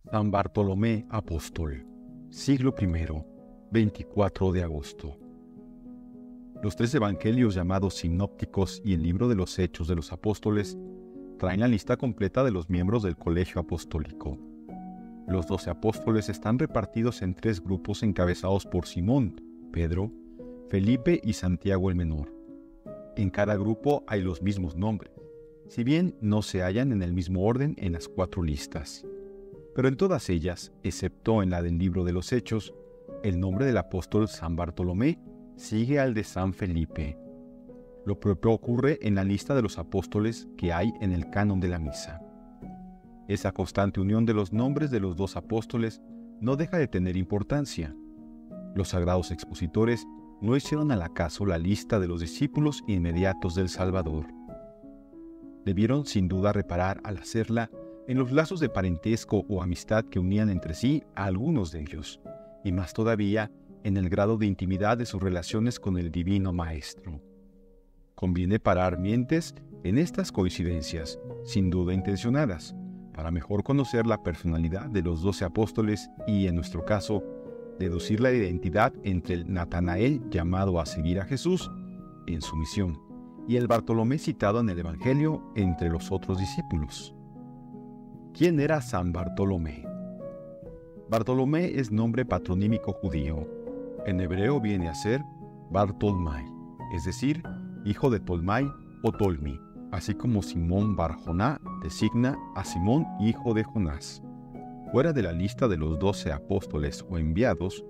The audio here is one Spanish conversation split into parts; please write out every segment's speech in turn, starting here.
San Bartolomé Apóstol, siglo I, 24 de agosto. Los tres evangelios llamados sinópticos y el libro de los Hechos de los Apóstoles traen la lista completa de los miembros del colegio apostólico. Los 12 apóstoles están repartidos en tres grupos encabezados por Simón, Pedro, Felipe y Santiago el Menor. En cada grupo hay los mismos nombres, si bien no se hallan en el mismo orden en las cuatro listas. Pero en todas ellas, excepto en la del libro de los Hechos, el nombre del apóstol San Bartolomé sigue al de San Felipe. Lo propio ocurre en la lista de los apóstoles que hay en el canon de la misa. Esa constante unión de los nombres de los dos apóstoles no deja de tener importancia. Los sagrados expositores no hicieron al acaso la lista de los discípulos inmediatos del Salvador. Debieron sin duda reparar al hacerla en los lazos de parentesco o amistad que unían entre sí a algunos de ellos, y más todavía en el grado de intimidad de sus relaciones con el Divino Maestro. Conviene parar mientes en estas coincidencias, sin duda intencionadas, para mejor conocer la personalidad de los 12 apóstoles y, en nuestro caso, deducir la identidad entre el Natanael llamado a seguir a Jesús en su misión y el Bartolomé citado en el Evangelio entre los otros discípulos. ¿Quién era San Bartolomé? Bartolomé es nombre patronímico judío. En hebreo viene a ser Bartolmai, es decir, hijo de Tolmai o Tolmi, así como Simón Bar-Joná designa a Simón, hijo de Jonás. Fuera de la lista de los 12 apóstoles o enviados,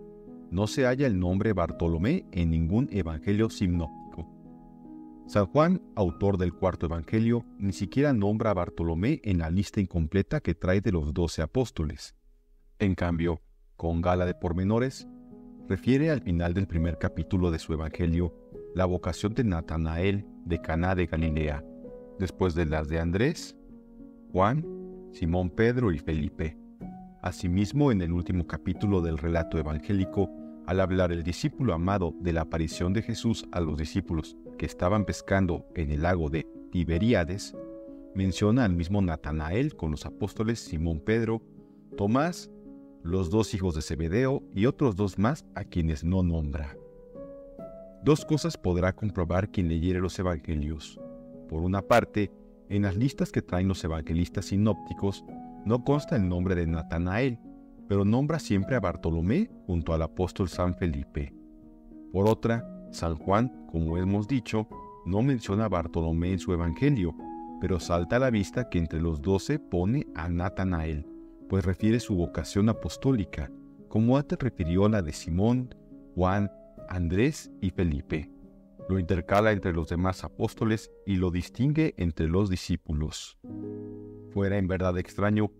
no se halla el nombre Bartolomé en ningún evangelio sinóptico. San Juan, autor del cuarto evangelio, ni siquiera nombra a Bartolomé en la lista incompleta que trae de los 12 apóstoles. En cambio, con gala de pormenores, refiere al final del primer capítulo de su evangelio la vocación de Natanael de Caná de Galilea, después de las de Andrés, Juan, Simón Pedro y Felipe. Asimismo, en el último capítulo del relato evangélico, al hablar el discípulo amado de la aparición de Jesús a los discípulos que estaban pescando en el lago de Tiberíades, menciona al mismo Natanael con los apóstoles Simón Pedro, Tomás, los 2 hijos de Zebedeo y otros 2 más a quienes no nombra. 2 cosas podrá comprobar quien leyere los evangelios. Por una parte, en las listas que traen los evangelistas sinópticos no consta el nombre de Natanael, pero nombra siempre a Bartolomé junto al apóstol San Felipe. Por otra, San Juan, como hemos dicho, no menciona a Bartolomé en su evangelio, pero salta a la vista que entre los 12 pone a Natanael, pues refiere su vocación apostólica, como antes refirió la de Simón, Juan, Andrés y Felipe. Lo intercala entre los demás apóstoles y lo distingue entre los discípulos. Fuera en verdad extraño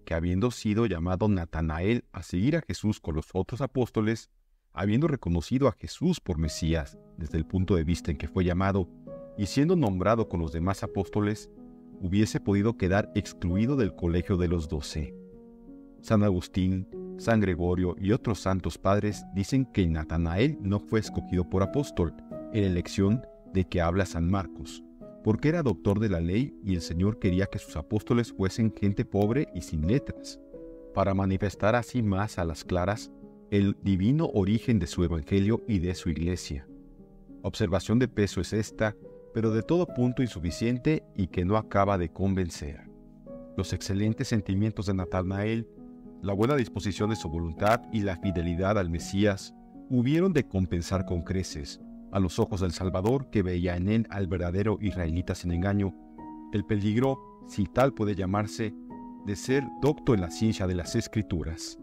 que, habiendo sido llamado Natanael a seguir a Jesús con los otros apóstoles, habiendo reconocido a Jesús por Mesías desde el punto de vista en que fue llamado y siendo nombrado con los demás apóstoles, hubiese podido quedar excluido del colegio de los 12. San Agustín, San Gregorio y otros santos padres dicen que Natanael no fue escogido por apóstol en la elección de que habla San Marcos, porque era doctor de la ley y el Señor quería que sus apóstoles fuesen gente pobre y sin letras, para manifestar así más a las claras el divino origen de su evangelio y de su iglesia. Observación de peso es esta, pero de todo punto insuficiente y que no acaba de convencer. Los excelentes sentimientos de Natanael, la buena disposición de su voluntad y la fidelidad al Mesías hubieron de compensar con creces, a los ojos del Salvador que veía en él al verdadero israelita sin engaño, el peligro, si tal puede llamarse, de ser docto en la ciencia de las Escrituras.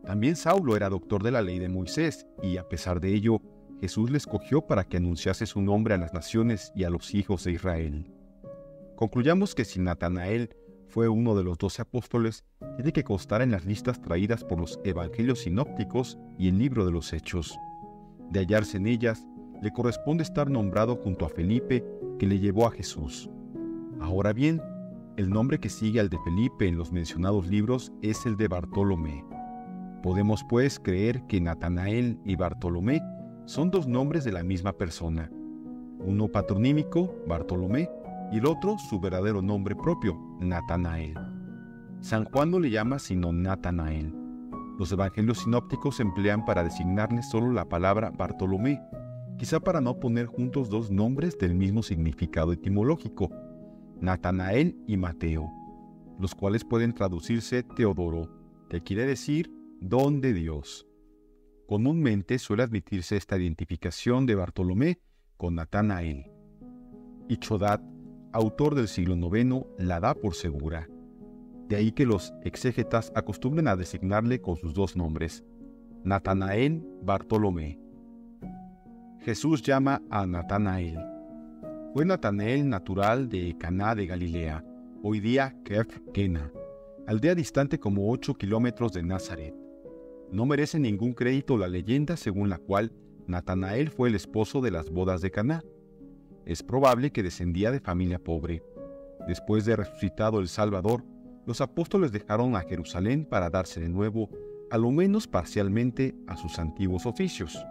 También Saulo era doctor de la ley de Moisés y, a pesar de ello, Jesús le escogió para que anunciase su nombre a las naciones y a los hijos de Israel. Concluyamos que si Natanael fue uno de los 12 apóstoles, tiene que constar en las listas traídas por los evangelios sinópticos y el libro de los Hechos. De hallarse en ellas, le corresponde estar nombrado junto a Felipe, que le llevó a Jesús. Ahora bien, el nombre que sigue al de Felipe en los mencionados libros es el de Bartolomé. Podemos pues creer que Natanael y Bartolomé son 2 nombres de la misma persona, uno patronímico, Bartolomé, y el otro su verdadero nombre propio, Natanael. San Juan no le llama sino Natanael. Los evangelios sinópticos emplean para designarle solo la palabra Bartolomé, quizá para no poner juntos dos nombres del mismo significado etimológico, Natanael y Mateo, los cuales pueden traducirse Teodoro, que quiere decir don de Dios. Comúnmente suele admitirse esta identificación de Bartolomé con Natanael. Y Chodat, autor del siglo IX, la da por segura. De ahí que los exégetas acostumbren a designarle con sus dos nombres, Natanael Bartolomé. Jesús llama a Natanael. Fue Natanael natural de Caná de Galilea, hoy día Kef-Kena, aldea distante como 8 kilómetros de Nazaret. No merece ningún crédito la leyenda según la cual Natanael fue el esposo de las bodas de Caná. Es probable que descendía de familia pobre. Después de resucitado el Salvador, los apóstoles dejaron a Jerusalén para darse de nuevo, a lo menos parcialmente, a sus antiguos oficios.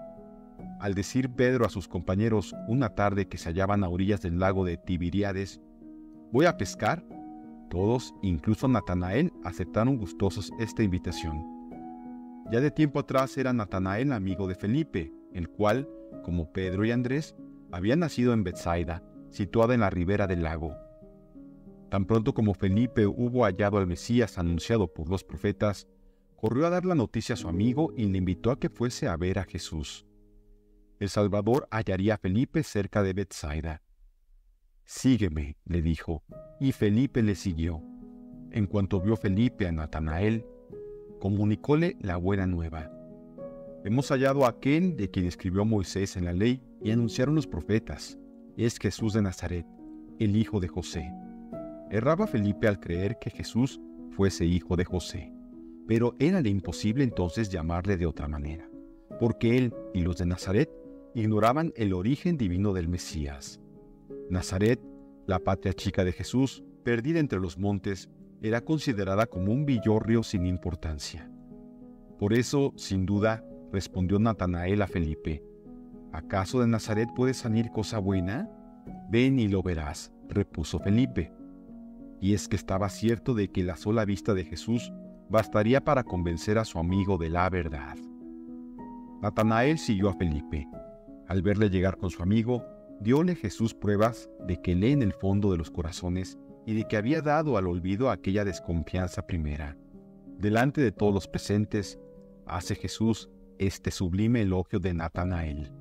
Al decir Pedro a sus compañeros una tarde que se hallaban a orillas del lago de Tiberíades, «Voy a pescar», todos, incluso Natanael, aceptaron gustosos esta invitación. Ya de tiempo atrás era Natanael amigo de Felipe, el cual, como Pedro y Andrés, había nacido en Betsaida, situada en la ribera del lago. Tan pronto como Felipe hubo hallado al Mesías anunciado por los profetas, corrió a dar la noticia a su amigo y le invitó a que fuese a ver a Jesús. El Salvador hallaría a Felipe cerca de Betsaida. «Sígueme», le dijo, y Felipe le siguió. En cuanto vio Felipe a Natanael, comunicóle la buena nueva. «Hemos hallado a aquel de quien escribió Moisés en la ley y anunciaron los profetas. Es Jesús de Nazaret, el hijo de José». Erraba Felipe al creer que Jesús fuese hijo de José, pero érale imposible entonces llamarle de otra manera, porque él y los de Nazaret ignoraban el origen divino del Mesías. Nazaret, la patria chica de Jesús, perdida entre los montes, era considerada como un villorrio sin importancia. Por eso, sin duda, respondió Natanael a Felipe, «¿Acaso de Nazaret puede salir cosa buena? Ven y lo verás», repuso Felipe. Y es que estaba cierto de que la sola vista de Jesús bastaría para convencer a su amigo de la verdad. Natanael siguió a Felipe. Al verle llegar con su amigo, dióle Jesús pruebas de que lee en el fondo de los corazones y de que había dado al olvido aquella desconfianza primera. Delante de todos los presentes, hace Jesús este sublime elogio de Natanael.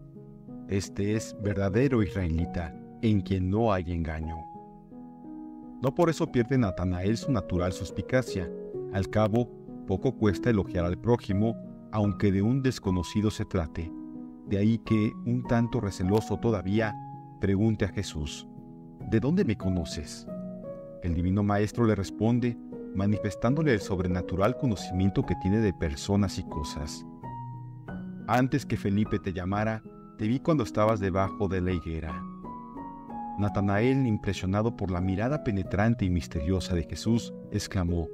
Este es verdadero israelita, en quien no hay engaño. No por eso pierde Natanael su natural suspicacia. Al cabo, poco cuesta elogiar al prójimo, aunque de un desconocido se trate. De ahí que, un tanto receloso todavía, pregunte a Jesús, «¿De dónde me conoces?». El divino maestro le responde, manifestándole el sobrenatural conocimiento que tiene de personas y cosas. «Antes que Felipe te llamara, te vi cuando estabas debajo de la higuera». Natanael, impresionado por la mirada penetrante y misteriosa de Jesús, exclamó,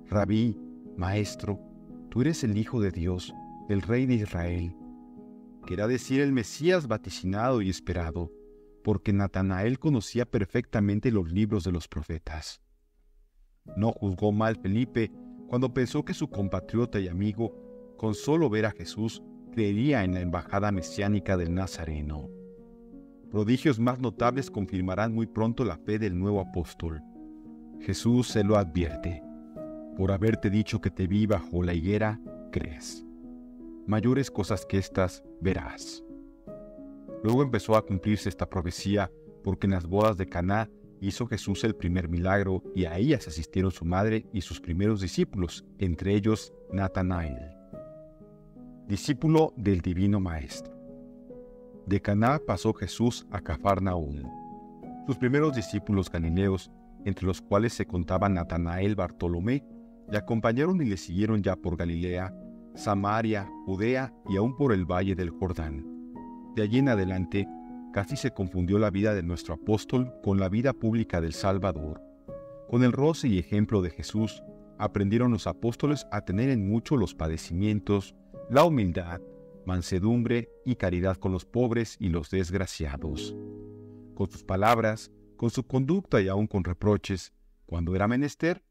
«Rabí, Maestro, tú eres el Hijo de Dios, el Rey de Israel». Querrá decir el Mesías vaticinado y esperado, porque Natanael conocía perfectamente los libros de los profetas. No juzgó mal Felipe cuando pensó que su compatriota y amigo, con solo ver a Jesús, creería en la embajada mesiánica del Nazareno. Prodigios más notables confirmarán muy pronto la fe del nuevo apóstol. Jesús se lo advierte. Por haberte dicho que te vi bajo la higuera, crees. Mayores cosas que estas verás. Luego empezó a cumplirse esta profecía, porque en las bodas de Caná hizo Jesús el primer milagro, y a ellas asistieron su madre y sus primeros discípulos, entre ellos Natanael, discípulo del Divino Maestro. De Caná pasó Jesús a Cafarnaúm. Sus primeros discípulos galileos, entre los cuales se contaba Natanael Bartolomé, le acompañaron y le siguieron ya por Galilea, Samaria, Judea y aún por el valle del Jordán. De allí en adelante, casi se confundió la vida de nuestro apóstol con la vida pública del Salvador. Con el roce y ejemplo de Jesús, aprendieron los apóstoles a tener en mucho los padecimientos, la humildad, mansedumbre y caridad con los pobres y los desgraciados. Con sus palabras, con su conducta y aún con reproches, cuando era menester,